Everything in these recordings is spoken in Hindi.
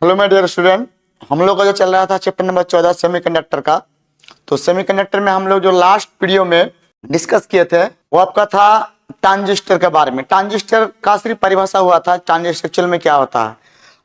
हेलो माय डियर स्टूडेंट, हम लोग का जो चल रहा था चैप्टर नंबर 14 सेमीकंडक्टर का। तो सेमीकंडक्टर में हम लोग जो लास्ट वीडियो में डिस्कस किए थे वो आपका था ट्रांजिस्टर के बारे में। ट्रांजिस्टर का सिर्फ परिभाषा हुआ था, ट्रांजिस्टर एक्चुअल में क्या होता है।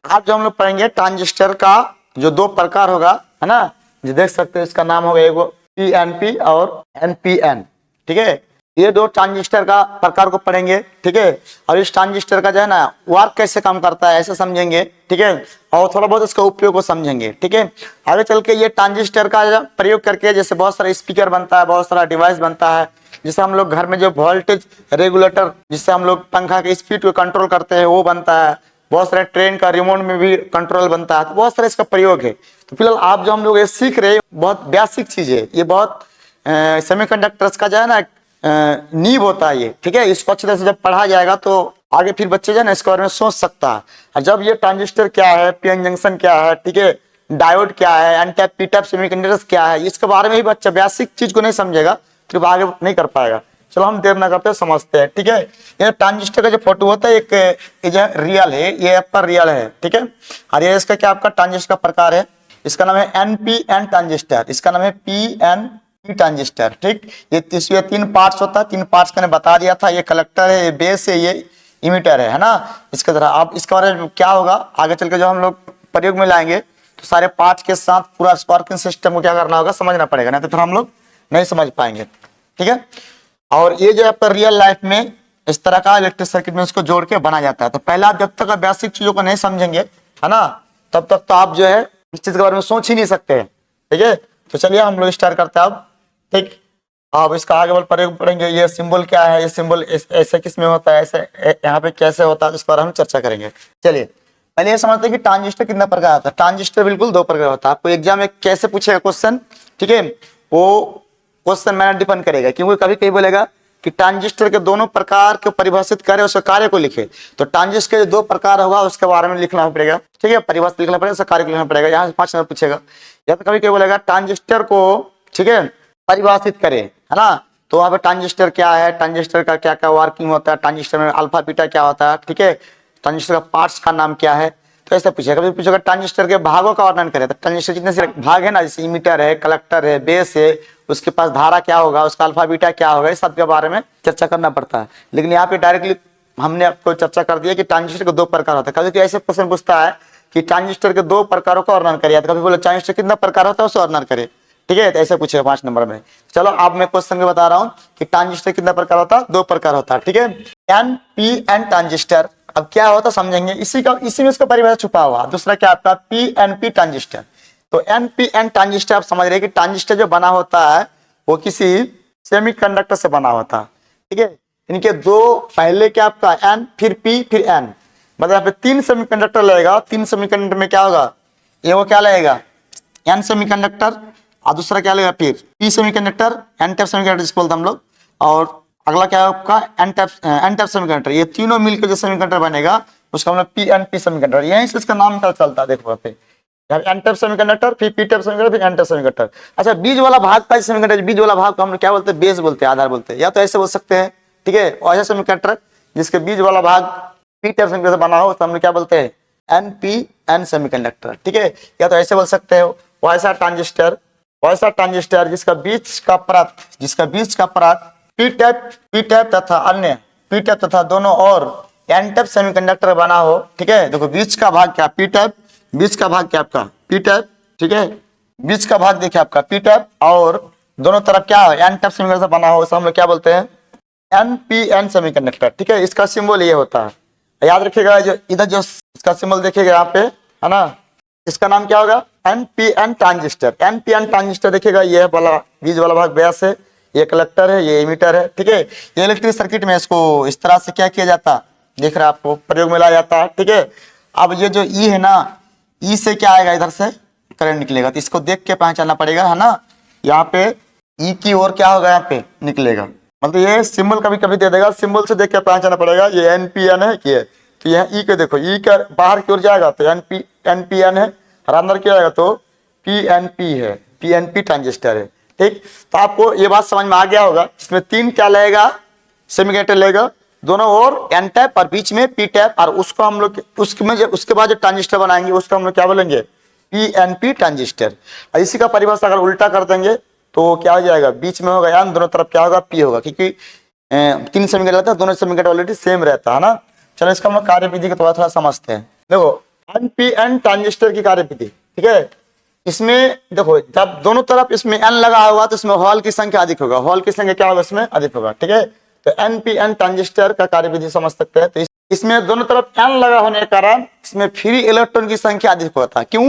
आज जो हम लोग पढ़ेंगे ट्रांजिस्टर का जो दो प्रकार होगा, है ना, जो देख सकते हैं इसका नाम होगा एगो पीएनपी और एनपीएन। ठीक है, ये दो ट्रांजिस्टर का प्रकार को पढ़ेंगे। ठीक है, और इस ट्रांजिस्टर का जो है ना वर्क कैसे काम करता है ऐसे समझेंगे। ठीक है, और थोड़ा बहुत इसका उपयोग को समझेंगे। ठीक है, आगे चल के ये ट्रांजिस्टर का प्रयोग करके जैसे बहुत सारा स्पीकर बनता है, बहुत सारा डिवाइस बनता है, जिससे हम लोग घर में जो वोल्टेज रेगुलेटर जिससे हम लोग पंखा की स्पीड को कंट्रोल करते हैं वो बनता है। बहुत सारे ट्रेन का रिमोट में भी कंट्रोल बनता है, तो बहुत सारा इसका प्रयोग है। तो फिलहाल आप जो हम लोग ये सीख रहे हैं बहुत बेसिक चीज है, ये बहुत सेमीकंडक्टर्स का जो है ना नींव होता है ये। ठीक है, इसको अच्छी तरह से जब पढ़ा जाएगा तो आगे फिर बच्चे जो है ना इसके बारे में सोच सकता है। और जब ये ट्रांजिस्टर क्या है, पीएन जंक्शन क्या है, ठीक है, डायोड क्या है, N type P type semiconductors क्या है, इसके बारे में ही बच्चा बेसिक चीज को नहीं समझेगा फिर आगे नहीं कर पाएगा। चलो हम देर ना करते समझते हैं। ठीक है, ये ट्रांजिस्टर का जो फोटो होता है एक ये जो रियल है, ये आपका रियल है। ठीक है, और ये इसका क्या आपका ट्रांजिस्टर का प्रकार है, इसका नाम है एनपीएन ट्रांजिस्टर, इसका नाम है पीएनपी ट्रांजिस्टर। ठीक, ये इसमें तीन पार्ट्स होता है, तीन पार्ट्स मैंने बता दिया था। ये कलेक्टर है, ये बेस है, ये इमिटर है ना। इसके तरह अब इसके बारे में क्या होगा आगे चल के जो हम लोग प्रयोग में लाएंगे तो सारे पार्ट्स के साथ पूरा वर्किंग सिस्टम को क्या करना होगा समझना पड़ेगा, नहीं तो फिर हम लोग नहीं समझ पाएंगे। ठीक है, और ये जो आपका रियल लाइफ में इस तरह का इलेक्ट्रिक सर्किट में इसको जोड़ के बना जाता है। तो पहले आप जब तक बेसिक चीजों को नहीं समझेंगे, है ना, तब तक तो आप जो है इस चीज के बारे में सोच ही नहीं सकते हैं। ठीक है, तो चलिए हम लोग स्टार्ट करते हैं अब। ठीक, अब इसका आगे बढ़ प्रयोग पढ़ेंगे। ये सिंबल क्या है, ये सिंबल ऐसे किस में होता है, ऐसे यहाँ पे कैसे होता है, इस पर हम चर्चा करेंगे। चलिए पहले ये समझते हैं कि ट्रांजिस्टर कितना प्रकार होता है। ट्रांजिस्टर बिल्कुल दो प्रकार होता है। आपको एग्जाम में कैसे पूछेगा क्वेश्चन, ठीक है, वो क्वेश्चन मैंने डिपेंड करेगा, क्योंकि कभी कभी बोलेगा कि ट्रांजिस्टर के दोनों प्रकार को परिभाषित करे, उसके कार्य को लिखे। तो ट्रांजिस्टर के दो प्रकार होगा उसके बारे में लिखना पड़ेगा। ठीक है, परिभाषित लिखना पड़ेगा, उसका कार्य को लिखना पड़ेगा। यहाँ से 5 नंबर पूछेगा। या तो कभी कभी बोलेगा ट्रांजिस्टर को, ठीक है, परिभाषित करे, है ना। तो वहां पे ट्रांजिस्टर क्या है, ट्रांजिस्टर का क्या क्या वर्किंग होता है, ट्रांजिस्टर में अल्फा बीटा क्या होता है, ठीक है, ट्रांजिस्टर का पार्ट्स का नाम क्या है, तो ऐसा पूछेगा। कभी पूछेगा ट्रांजिस्टर के भागों का वर्णन करें, तो ट्रांजिस्टर जितने से भाग है ना, जैसे इमीटर है, कलेक्टर है, बेस है, उसके पास धारा क्या होगा, उसका अल्फा बीटा क्या होगा, इस सब के बारे में चर्चा करना पड़ता है। लेकिन यहाँ पे डायरेक्टली हमने आपको चर्चा कर दिया कि ट्रांजिस्टर के दो प्रकार होता है। कभी ऐसे क्वेश्चन पूछता है कि ट्रांजिस्टर के दो प्रकारों का वर्णन करिए, तो कभी बोले ट्रांजिस्टर कितना प्रकार होता है उसका वर्णन करे। ठीक है, तो ऐसे पूछेगा 5 नंबर में। चलो अब मैं क्वेश्चन में बता रहा हूँ कि ट्रांजिस्टर कितना प्रकार होता है, दो प्रकार होता है। ठीक है, एनपीएन ट्रांजिस्टर। अब क्या होता है समझेंगे, इसी में इसका परिभाषा छुपा हुआ। दूसरा क्या आपका पीएनपी ट्रांजिस्टर। तो एनपीएन ट्रांजिस्टर आप समझ रहे हैं कि ट्रांजिस्टर जो बना होता है वो किसी सेमीकंडक्टर से बना होता है। ठीक है, इनके दो पहले क्या आपका एन फिर पी फिर एन, मतलब यहाँ पे 3 सेमीकंडक्टर लगेगा। 3 सेमीकंडक्टर में क्या होगा, ये वो क्या लगेगा एन सेमीकंडक्टर, और दूसरा क्या लगेगा फिर P semiconductor, N type semiconductor जिसको बोलते हैं हम लोग, और अगला क्या है आपका एन टाइप सेमीकंडक्टर। ये तीनों मिलकर जो सेमीकंडक्टर बनेगा उसका हम लोग पीएनपी सेमीकंडक्टर, यहीं से इसका नाम पता चलता है। देखो पे एन टाइप सेमीकंडक्टर, फिर पी टाइप सेमीकंडक्टर, फिर एन टाइप सेमीकंडक्टर। अच्छा, बीच वाला भाग का सेमीकंडक्टर, बीच वाला भाग को हम लोग क्या बोलते हैं, बेस बोलते हैं, आधार बोलते हैं, या तो ऐसे बोल सकते हैं। ठीक है, और ऐसा सेमीकंडक्टर जिसके बीच वाला भाग पी टाइप सेमीकंडक्टर बना हो तो हम लोग क्या बोलते हैं, एनपीएन सेमीकंडक्टर। ठीक है, या तो ऐसे बोल सकते हो वैसा ट्रांजिस्टर जिसका बीच का परत पी टाइप तथा अन्य पी टाइप तथा दोनों और एन टाइप सेमीकंडक्टर बना हो। ठीक है, देखो बीच का भाग क्या पी टाइप, बीच का भाग क्या आपका पी टाइप। ठीक है, बीच का भाग देखिए आपका पी टाइप और दोनों तरफ क्या है एन टाइप सेमीकंडक्टर बना हो, हम लोग क्या बोलते हैं, एनपीएन सेमीकंडक्टर। ठीक है, इसका सिंबल ये होता है, याद रखिएगा। जो इधर जो इसका सिंबल देखिएगा यहाँ पे, है ना, इसका नाम क्या होगा, एनपीएन ट्रांजिस्टर। एनपीएन ट्रांजिस्टर देखिएगा, ये वाला बीच वाला भाग बेस है, ये कलेक्टर है, ये इमीटर है। ठीक है, ये इलेक्ट्रिक सर्किट में इसको इस तरह से क्या किया जाता है, देख रहे हैं आपको, प्रयोग में लाया जाता है। ठीक है, अब ये जो ई है ना, ई से क्या आएगा, इधर से करंट निकलेगा, तो इसको देख के पहचानना पड़ेगा, है ना। यहाँ पे ई की ओर क्या होगा, यहाँ पे निकलेगा, मतलब ये सिंबल कभी कभी दे देगा, सिंबल से देख के पहचानना पड़ेगा ये एनपीएन है कि है। तो यहाँ ई के देखो, ई का बाहर की ओर जाएगा तो एनपीएन है, और अंदर क्या आएगा तो पीएनपी है, पीएनपी ट्रांजिस्टर है। ठीक, तो आपको ये बात समझ में आ गया होगा। इसमें 3 क्या लगेगा, सेमीकंडक्टर लगेगा, दोनों ओर एन टाइप और बीच में पी टाइप, और उसको हम लोग उसके बाद जो ट्रांजिस्टर बनाएंगे उसको हम लोग क्या बोलेंगे, पीएनपी ट्रांजिस्टर। इसी का परिभाषा अगर उल्टा कर देंगे तो क्या हो जाएगा, बीच में होगा एन, दोनों तरफ क्या होगा, पी होगा, क्योंकि 3 सेमीकंडक्टर रहता है, दोनों सेमीकंडक्टर ऑलरेडी सेम रहता है ना। चलो इसका हम लोग कार्यविधि को थोड़ा समझते हैं। देखो एनपीएन ट्रांजिस्टर की कार्यविधि, ठीक है। इसमें देखो जब दोनों तरफ इसमें एन लगा होगा तो इसमें हॉल की संख्या अधिक होगा, हॉल की संख्या क्या होगा, इसमें अधिक होगा, ठीक है। तो एनपीएन ट्रांजिस्टर का कार्यविधि समझ सकते हैं। तो इसमें दोनों तरफ एन लगा होने के कारण इसमें फ्री इलेक्ट्रॉन की संख्या अधिक होता है। क्यों,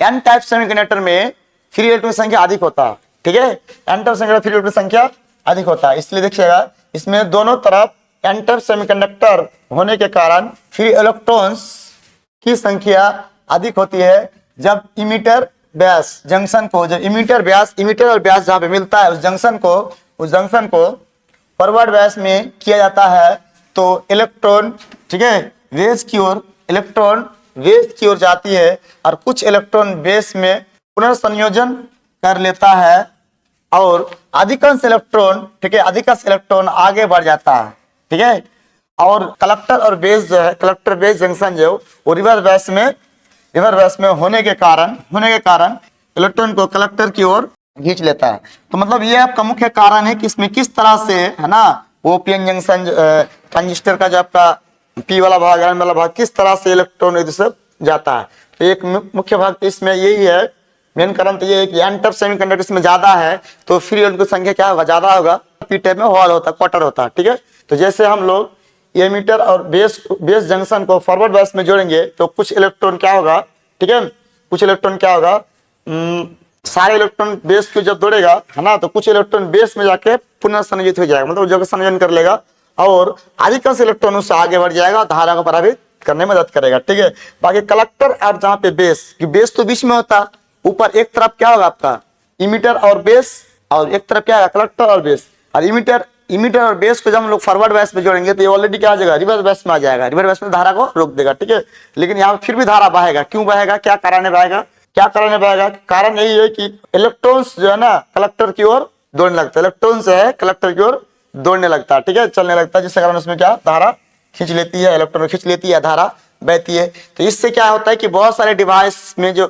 एन टाइप सेमीकंडक्टर में फ्री इलेक्ट्रॉन की संख्या अधिक होता है, ठीक है। N type semiconductor free electron की संख्या अधिक होता है, इसलिए देखिएगा इसमें दोनों तरफ एन टाइप सेमीकंडक्टर होने के कारण फ्री इलेक्ट्रॉन्स की संख्या अधिक होती है। जब इमीटर व्यास जंक्शन को, जब इमीटर और व्यास जहां पे मिलता है उस जंक्शन को फॉरवर्ड व्यास में किया जाता है तो इलेक्ट्रॉन, ठीक है, इलेक्ट्रॉन बेस की ओर जाती है और कुछ इलेक्ट्रॉन बेस में पुनर्संयोजन कर लेता है और अधिकांश इलेक्ट्रॉन, ठीक है, अधिकांश इलेक्ट्रॉन आगे बढ़ जाता है, ठीक है। और कलेक्टर और बेस जो है, कलेक्टर बेस जंक्शन जो वो रिवर्स व्यास में होने के कारण इलेक्ट्रॉन को कलेक्टर की ओर खींच लेता है। तो मतलब ये आपका मुख्य कारण है कि इसमें किस तरह से, है ना, वो पीएन जंक्शन ट्रांजिस्टर का जो आपका पी वाला भाग, एन वाला भाग, किस तरह से इलेक्ट्रॉन इधर से जाता है। तो एक मुख्य भाग तो इसमें यही है, मेन कारण तो ये है कि एन टाइप सेमीकंडक्टर इसमें ज्यादा है तो फ्री इलेक्ट्रॉन की संख्या क्या होगा, ज्यादा होगा। पी टाइप में हॉल होता है, क्वार्टर होता है, ठीक है। तो जैसे हम लोग एमीटर और बेस जंक्शन को फॉरवर्ड बेस में जोड़ेंगे तो कुछ इलेक्ट्रॉन क्या होगा, ठीक है, कुछ इलेक्ट्रॉन क्या होगा, सारे इलेक्ट्रॉन बेस को जब जोड़ेगा, है ना, तो कुछ इलेक्ट्रॉन बेस में जाके पुनर्संयोजित हो जाएगा, मतलब जगह संयोजन कर लेगा और अधिकांश इलेक्ट्रॉन उससे आगे बढ़ जाएगा, धारा को प्रभावित करने में मदद करेगा, ठीक है। बाकी कलेक्टर और जहाँ पे बेस तो बीच में होता, ऊपर एक तरफ क्या होगा आपका इमीटर और बेस, और एक तरफ क्या है कलेक्टर और बेस, और इमीटर और बेस को जब हम लोग फॉरवर्ड बेस में जोड़ेंगे तो ये ऑलरेडी क्या आ जाएगा, रिवर्स बेस में आ जाएगा, रिवर्स बेस में धारा को रोक देगा, ठीक है। लेकिन यहाँ फिर भी धारा बहेगा, क्यों बहेगा, क्या कारण है बहेगा, कारण यही है कि इलेक्ट्रॉन्स जो है ना कलेक्टर की ओर दौड़ने लगता है, इलेक्ट्रॉन जो है कलेक्टर की ओर दौड़ने लगता है, ठीक है, चलने लगता है, जिसके कारण उसमें क्या धारा खींच लेती है, इलेक्ट्रॉन खींच लेती है, धारा बहती है। तो इससे क्या होता है कि बहुत सारे डिवाइस में जो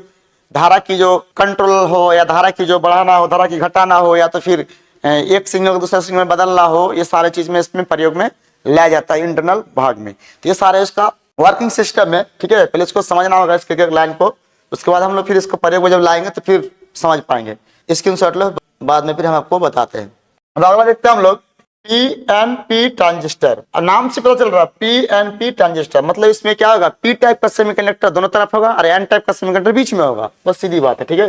धारा की जो कंट्रोल हो, या धारा की जो बढ़ाना हो, धारा की घटाना हो, या तो फिर एक सिग्नल को दूसरे सिग्नल में बदलना हो, ये सारे चीज में इसमें प्रयोग में लाया जाता है इंटरनल भाग में। तो ये सारे इसका वर्किंग सिस्टम है, ठीक है। पहले इसको समझना होगा इसके एक लाइन को, उसके बाद हम लोग फिर इसको प्रयोग में जब लाएंगे तो फिर समझ पाएंगे। स्क्रीनशॉट लो, बाद में फिर हम आपको बताते हैं। अब अगला देखते हैं हम लोग पीएनपी ट्रांजिस्टर। अब नाम से पता चल रहा है पीएनपी ट्रांजिस्टर, मतलब इसमें क्या होगा, पी टाइप का सेमीकंडक्टर दोनों तरफ होगा और एन टाइप का सेमीकंडक्टर बीच में होगा, बस सीधी बात है, ठीक है।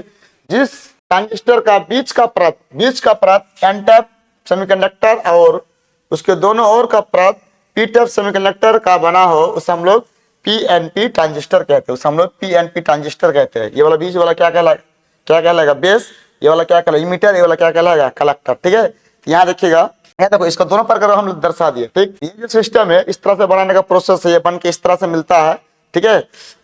जिस ट्रांजिस्टर का बीच का परत एन टाइप सेमीकंडक्टर और उसके दोनों ओर का परत पी टाइप सेमीकंडक्टर का बना हो उसे हम लोग पीएनपी ट्रांजिस्टर कहते हैं, ये वाला बीच वाला क्या कहलाएगा बेस, ये वाला क्या कहलाएगा इमीटर, ये वाला क्या कहलाएगा कलेक्टर, ठीक है। यहाँ देखिएगा, यहाँ देखो इसका दोनों प्रकार हम लोग दर्शा दिए, ठीक। ये जो सिस्टम है इस तरह से बनाने का प्रोसेस है, ये बन के इस तरह से मिलता है, ठीक है।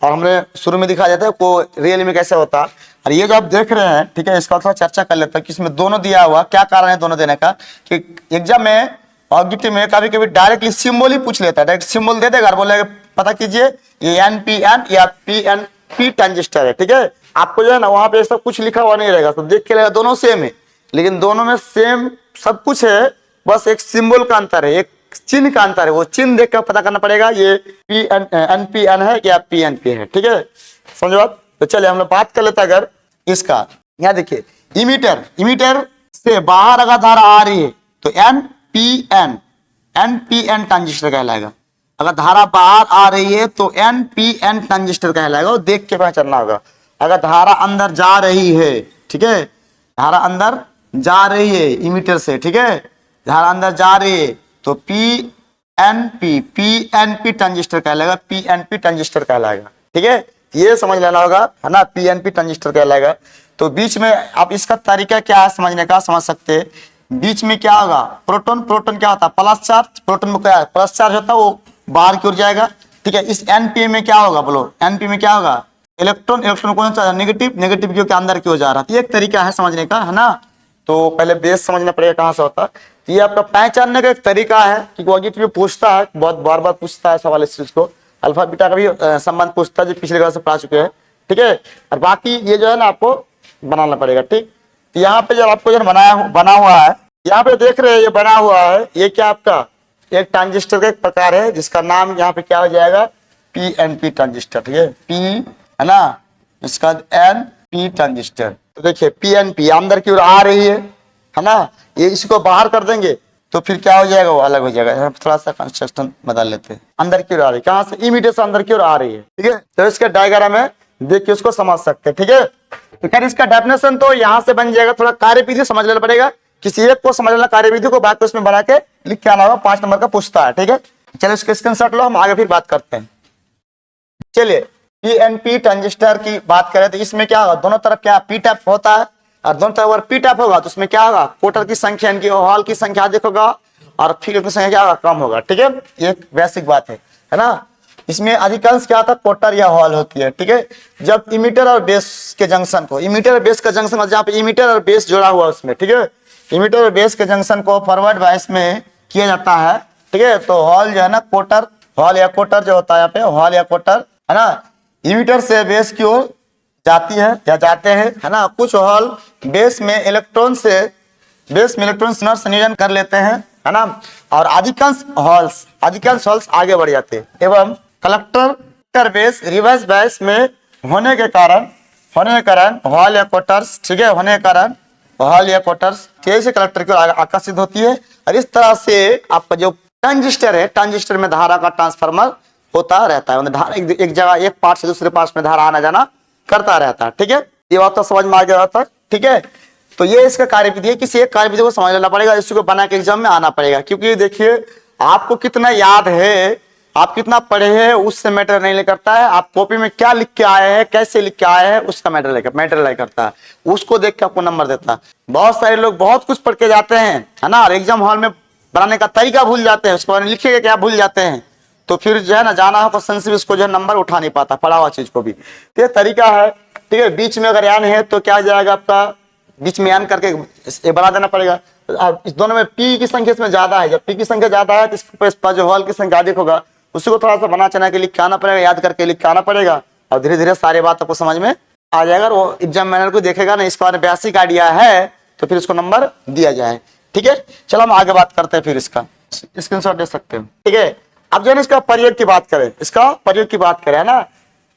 और हमने शुरू में दिखाया जाता है को रियल में कैसे होता है। और ये जो आप देख रहे हैं, ठीक है, इसका थोड़ा चर्चा कर लेते हैं कि इसमें दोनों दिया हुआ, क्या कारण है दोनों देने का, कि एग्जाम में ऑब्जेक्टिव में कभी कभी डायरेक्टली सिंबल ही पूछ लेता है, डायरेक्ट सिंबल दे देगा और बोलेगा पता कीजिए ये एनपीएन या पीएनपी ट्रांजिस्टर है, ठीक है। आपको जो है ना वहां पे सब कुछ लिखा हुआ नहीं रहेगा, तो देख के लगेगा दोनों सेम है, लेकिन दोनों में सेम सब कुछ है, बस एक सिंबल का अंतर है, एक चिन्ह का अंतर है, वो चिन्ह देख कर पता करना पड़ेगा ये एनपीएन है या पीएनपी है, ठीक है, समझो बात। तो चलिए हम लोग बात कर लेते हैं अगर इसका, यहाँ देखिए इमीटर से बाहर अगर धारा आ रही है तो एनपीएन ट्रांजिस्टर कहलाएगा, अगर धारा बाहर आ रही है तो एनपीएन ट्रांजिस्टर कहलाएगा, और देख के पहचानना होगा। अगर धारा अंदर जा रही है, ठीक है, धारा अंदर जा रही है इमीटर से, ठीक है, धारा अंदर जा रही है तो पीएनपी ट्रांजिस्टर कहलाएगा, पीएनपी ट्रांजिस्टर कहलाएगा, ठीक है। ये समझ लेना होगा, है ना, पीएनपी ट्रांजिस्टर कहलाएगा। तो बीच में आप इसका तरीका क्या है समझने का, समझ सकते हैं। बीच में क्या होगा, प्रोटॉन क्या होता है प्लस चार्ज, प्रोटॉन में क्या प्लस चार्ज होता है, वो बाहर की ओर जाएगा, ठीक है। इस एनपी में क्या होगा, बोलो एनपी में क्या होगा, इलेक्ट्रॉन कौन सा नेगेटिव क्योंकि अंदर की ओर जा रहा है। एक तरीका है समझने का, है ना। तो पहले बेस समझना पड़ेगा कहां से होता है। तो ये आपका पहचानने का एक तरीका है, क्योंकि ऑडिट में पूछता है, बहुत बार बार पूछता है सवाल इस चीज को। अल्फा बीटा का भी संबंध पूछता है, जो पिछले क्लास से पढ़ा चुके हैं, ठीक है। और बाकी ये जो है ना आपको बनाना पड़ेगा, ठीक। तो यहाँ पे जब आपको जो बना हुआ है, यहाँ पे देख रहे हैं ये बना हुआ है, ये क्या आपका एक ट्रांजिस्टर का एक प्रकार है, जिसका नाम यहाँ पे क्या हो जाएगा, पीएनपी ट्रांजिस्टर, ठीक है। पी है ना, इसका एनपी ट्रांजिस्टर। तो देखिए पीएनपी अंदर की ओर आ रही है ना, ये इसको बाहर कर देंगे तो फिर क्या हो जाएगा, वो अलग हो जाएगा। यहाँ थोड़ा सा कंस्ट्रक्शन बदल लेते हैं, अंदर की ओर आ रही है, कहाँ से, इमीडिएट से अंदर की ओर आ रही है, ठीक है। तो इसके डायग्राम में देख के उसको समझ सकते हैं, ठीक है। तो खैर इसका डेफिनेशन तो यहाँ से बन जाएगा, थोड़ा कार्यविधि समझ लेना पड़ेगा, किसी एक को समझ लेना कार्यविधि को, बाकी उसमें बना के लिख के आना होगा, 5 नंबर का पूछता है, ठीक है। चलो इसके स्क्रीनशॉट लो, हम आगे फिर बात करते हैं। चलिए पीएनपी ट्रांजिस्टर की बात करें तो इसमें क्या होगा, दोनों तरफ क्या पी टैप होता है, और दोनों तरफ अगर पी टैप होगा तो उसमें क्या होगा, कोटर की संख्या इनकी हॉल की संख्या अधिक होगा और फिर की संख्या क्या होगा, कम होगा, ठीक है। ये बेसिक बात है ना। इसमें अधिकांश क्या होता है, कोटर या हॉल होती है, ठीक है। जब इमीटर और बेस के जंक्शन को, इमीटर और बेस का जंक्शन जहाँ पे इमीटर और बेस जोड़ा हुआ उसमें, ठीक है, इमीटर और बेस के जंक्शन को फॉरवर्ड बायस में किया जाता है, ठीक है। तो हॉल जो है ना, कोटर, हॉल या कोटर जो होता है यहाँ पे, हॉल या कोटर है ना, इमीटर से बेस की ओर जाती है या जाते हैं, है ना। कुछ हॉल बेस में इलेक्ट्रॉन संयोजन कर लेते हैं, है ना, और अधिकांश हॉल्स आगे बढ़ जाते हैं। एवं कलेक्टर बेस रिवर्स बायस में होने के कारण हॉल या कोटर्स, ठीक है, होने के कारण हॉल या कोटर्स तेजी से कलेक्टर की ओर आकर्षित होती है, और इस तरह से आपका जो ट्रांजिस्टर है, ट्रांजिस्टर में धारा का ट्रांसफार्मर होता रहता है, मतलब धारा एक जगह एक पार्ट से दूसरे पार्ट में धारा आना जाना करता रहता है, ठीक है। ये बात तो समझ में आ गया था, ठीक है। तो ये इसका कार्यविधि है, किसी एक कार्यविधि को समझ लेना पड़ेगा, इसको बना के एग्जाम में आना पड़ेगा, क्योंकि देखिए आपको कितना याद है, आप कितना पढ़े हैं उससे मैटर नहीं करता है, आप कॉपी में क्या लिख के आए हैं, कैसे लिख के आए हैं, उसका मैटर नहीं करता है, उसको देख के आपको नंबर देता है। बहुत सारे लोग बहुत कुछ पढ़ के जाते हैं, है ना, और एग्जाम हॉल में बनाने का तरीका भूल जाते हैं, उसके बारे में लिखेगा क्या भूल जाते हैं, तो फिर जो है ना जाना हो क्वेश्चन से उसको जो है नंबर उठा नहीं पाता, पढ़ा हुआ चीज को भी। तो ये तरीका है, ठीक है। बीच में अगर एन है तो क्या जाएगा आपका, बीच में एन करके ये बना देना पड़ेगा। इस दोनों में पी की संख्या इसमें ज्यादा है, जब पी की संख्या ज्यादा है तो इसके जो हॉल की संख्या अधिक होगा, उसी को थोड़ा सा बना चना के लिख के आना पड़ेगा, याद करके लिख के आना पड़ेगा, और धीरे धीरे सारी बात आपको समझ में आ जाएगा। और वो एग्जाम मैनर को देखेगा ना, इसका बेसिक आइडिया है तो फिर उसको नंबर दिया जाए, ठीक है। चलो हम आगे बात करते हैं, फिर इसका स्क्रीनशॉट दे सकते हैं, ठीक है। अब जो है इसका प्रयोग की बात करें, है ना,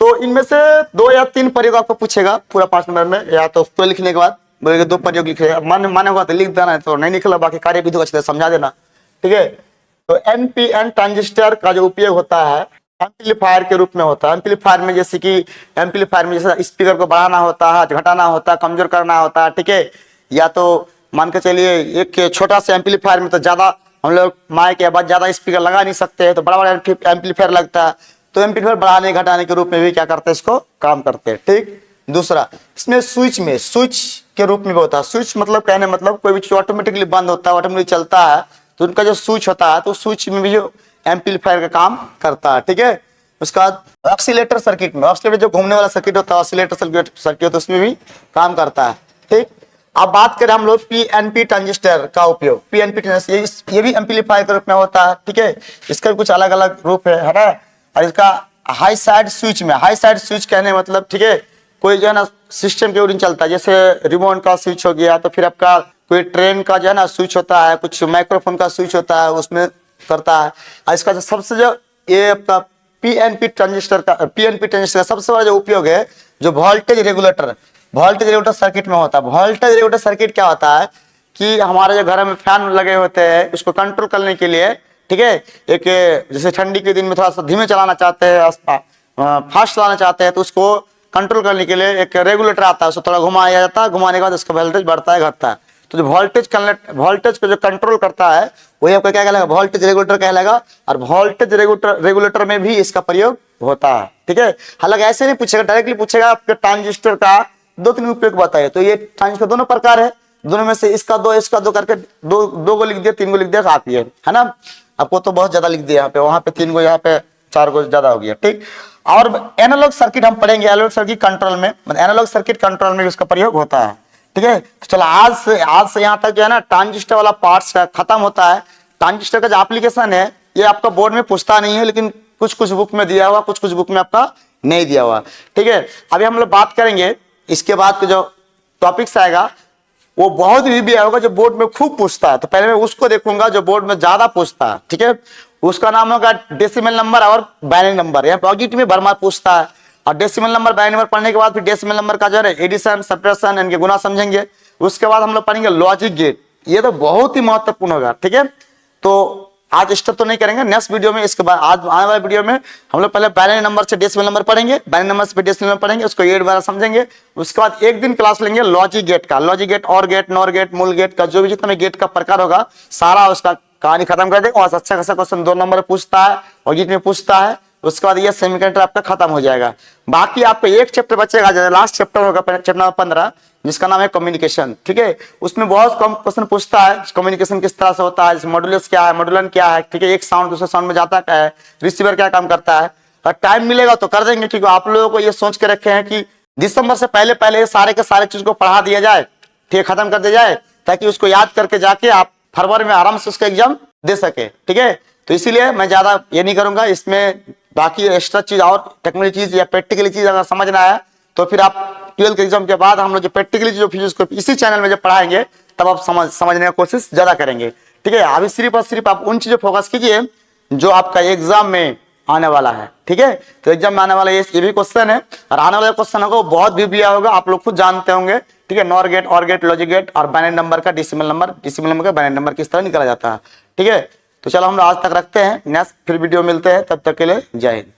तो इनमें से 2 या 3 प्रयोग आपको पूछेगा पूरा 5 नंबर में, या तो पूरा लिखने के बाद बोलेगा 2 प्रयोग लिखे, माने होगा तो लिख देना है, तो नहीं लिखला बाकी कार्यविधि को अच्छे से समझा देना, ठीक है। तो एनपीएन ट्रांजिस्टर का जो उपयोग होता है एम्पलीफायर के रूप में होता है। एम्पलीफायर में जैसे स्पीकर को बढ़ाना होता है, घटाना होता है, कमजोर करना होता है, ठीक है। या तो मान के चलिए एक छोटा सा एम्पलीफायर में तो ज्यादा हम लोग माइक या बाद ज्यादा स्पीकर लगा नहीं सकते हैं, तो बड़ा बड़ा एम्पलीफायर लगता है, तो एम्पलीफायर बढ़ाने घटाने के रूप में भी क्या करते हैं, इसको काम करते हैं, ठीक। दूसरा इसमें स्विच के रूप में भी होता है। स्विच मतलब कहने मतलब कोई भी चीज ऑटोमेटिकली बंद होता है, ऑटोमेटिकली चलता है, तो उनका जो स्विच होता है तो स्विच में भी जो एम्पलीफायर का काम करता है, ठीक है। उसके बाद ऑक्सीलेटर सर्किट में, ऑक्सीलेटर जो घूमने वाला सर्किट होता है, ऑक्सीलेटर सर्किट होता है, उसमें भी काम करता है, ठीक। अब बात करें हम लोग पीएनपी ट्रांजिस्टर का उपयोग, पीएनपी ट्रांजिस्टर ये भी एम्पलीफायर के रूप में होता है, ठीक है। इसका भी कुछ अलग अलग रूप है ना। और इसका हाई साइड स्विच कहने मतलब, ठीक है, कोई जो है ना सिस्टम के ऊपर चलता है, जैसे रिमोट का स्विच हो गया, तो फिर आपका कोई ट्रेन का जो है ना स्विच होता है, कुछ माइक्रोफोन का स्विच होता है, उसमें करता है। और इसका जो सबसे जो ये आपका पीएनपी ट्रांजिस्टर का सबसे बड़ा जो उपयोग है, जो वोल्टेज रेगुलेटर सर्किट में होता है। वोल्टेज रेगुलेटर सर्किट क्या होता है कि हमारे जो घर में फैन लगे होते हैं, उसको कंट्रोल करने के लिए, ठीक है, एक जैसे ठंडी के दिन में थोड़ा सा धीमे चलाना चाहते हैं, फास्ट चलाना चाहते हैं, तो उसको कंट्रोल करने के लिए एक रेगुलेटर आता है, उसको थोड़ा घुमाया जाता है, घुमाने के बाद उसका वोल्टेज बढ़ता है घटता है। तो जो वोल्टेज को जो कंट्रोल करता है वही आपका क्या कहलाएगा, वोल्टेज रेगुलेटर कहलाएगा। और वोल्टेज रेगुलेटर में भी इसका प्रयोग होता है, ठीक है। हालांकि ऐसे नहीं पूछेगा, डायरेक्टली पूछेगा आपके ट्रांजिस्टर का 2-3 उपयोग बताइए, तो ये ट्रांजिस्टर दोनों प्रकार है, दोनों में से इसका दो करके दो को लिख दिया, 3 को लिख दिया, काफी है ना। आपको तो बहुत ज्यादा लिख दिया यहाँ पे, वहां पे 3 को, यहाँ पे 4 को ज्यादा हो गया, ठीक। और एनालॉग सर्किट हम पढ़ेंगे, एनालॉग सर्किट कंट्रोल में, मतलब एनालॉग सर्किट कंट्रोल में इसका प्रयोग होता है। ठीक है। तो चलो आज से यहाँ तक जो है ना ट्रांजिस्टर वाला पार्ट खत्म होता है। ट्रांजिस्टर का जो एप्लीकेशन है ये आपका बोर्ड में पूछता नहीं है, लेकिन कुछ कुछ बुक में दिया हुआ, कुछ कुछ बुक में आपका नहीं दिया हुआ। ठीक है, अभी हम लोग बात करेंगे इसके बाद जो टॉपिक्स आएगा वो बहुत भी होगा जो बोर्ड में खूब पूछता है। तो पहले मैं उसको देखूंगा जो बोर्ड में ज्यादा पूछता है। ठीक है, उसका नाम होगा डेसिमल नंबर और बाइनरी नंबर। यहाँ पॉजिटिव में भरमार पूछता है, और डेसिमल नंबर बाइनरी नंबर पढ़ने के बाद फिर डेसिमल नंबर का जो है एडिशन सब्ट्रैक्शन इनके गुना समझेंगे। उसके बाद हम लोग पढ़ेंगे लॉजिक गेट, ये तो बहुत ही महत्वपूर्ण होगा। ठीक है, तो आज स्टार्ट तो नहीं करेंगे, नेक्स्ट वीडियो में, इसके बाद आज आने वाले वीडियो में हम लोग पहले बाइनरी नंबर से डेसिमल नंबर पढ़ेंगे, बाइनरी नंबर से डेसिमल नंबर पढ़ेंगे, उसको गेट वगैरह समझेंगे। उसके बाद एक दिन क्लास लेंगे लॉजिक गेट का, लॉजिक गेट, और गेट, नॉर गेट, मूल गेट का, जो भी जितना भी गेट का प्रकार होगा सारा उसका कहानी खत्म कर देगा। और अच्छा खासा क्वेश्चन 2 नंबर पूछता है और गेट में पूछता है। उसके बाद ये सेमीकंडक्टर आपका खत्म हो जाएगा। बाकी आपको एक चैप्टर बचेगा, लास्ट चैप्टर होगा चैप्टर नंबर 15, जिसका नाम है कम्युनिकेशन। ठीक है, उसमें बहुत कम क्वेश्चन पूछता है कम्युनिकेशन किस तरह से होता है, मॉड्यूलस क्या है, मॉड्यूलन क्या है। ठीक है, एक साउंड दूसरे साउंड में जाता क्या है, रिसीवर क्या काम करता है। और टाइम मिलेगा तो कर देंगे, क्योंकि आप लोगों को ये सोच के रखे हैं कि दिसंबर से पहले पहले सारे के सारे चीज को पढ़ा दिया जाए, ठीक है, खत्म कर दिया जाए, ताकि उसको याद करके जाके आप फरवरी में आराम से उसका एग्जाम दे सके। ठीक है, तो इसीलिए मैं ज्यादा ये नहीं करूंगा। इसमें बाकी एक्स्ट्रा चीज और टेक्निकल चीज या प्रैक्टिकली चीज अगर समझना है तो फिर आप 12th एग्जाम के बाद हम लोग जो प्रैक्टिकली जो फिजिक्स को इसी चैनल में जब पढ़ाएंगे तब आप समझने की कोशिश ज्यादा करेंगे। ठीक है, अभी सिर्फ और सिर्फ आप उन चीजों फोकस कीजिए जो आपका एग्जाम में आने वाला है। ठीक है, तो एग्जाम में आने वाला ये भी क्वेश्चन है, और आने वाला क्वेश्चन होगा वो बहुत भी होगा, आप लोग खुद जानते होंगे। ठीक है, नॉर गेट, और गेट, लॉजिक गेट और बाइनरी नंबर का डेसिमल नंबर का बाइनरी नंबर किस तरह निकाला जाता है। ठीक है, तो चलो हम लोग आज तक रखते हैं, नेक्स्ट फिर वीडियो मिलते हैं, तब तक के लिए जय हिंद।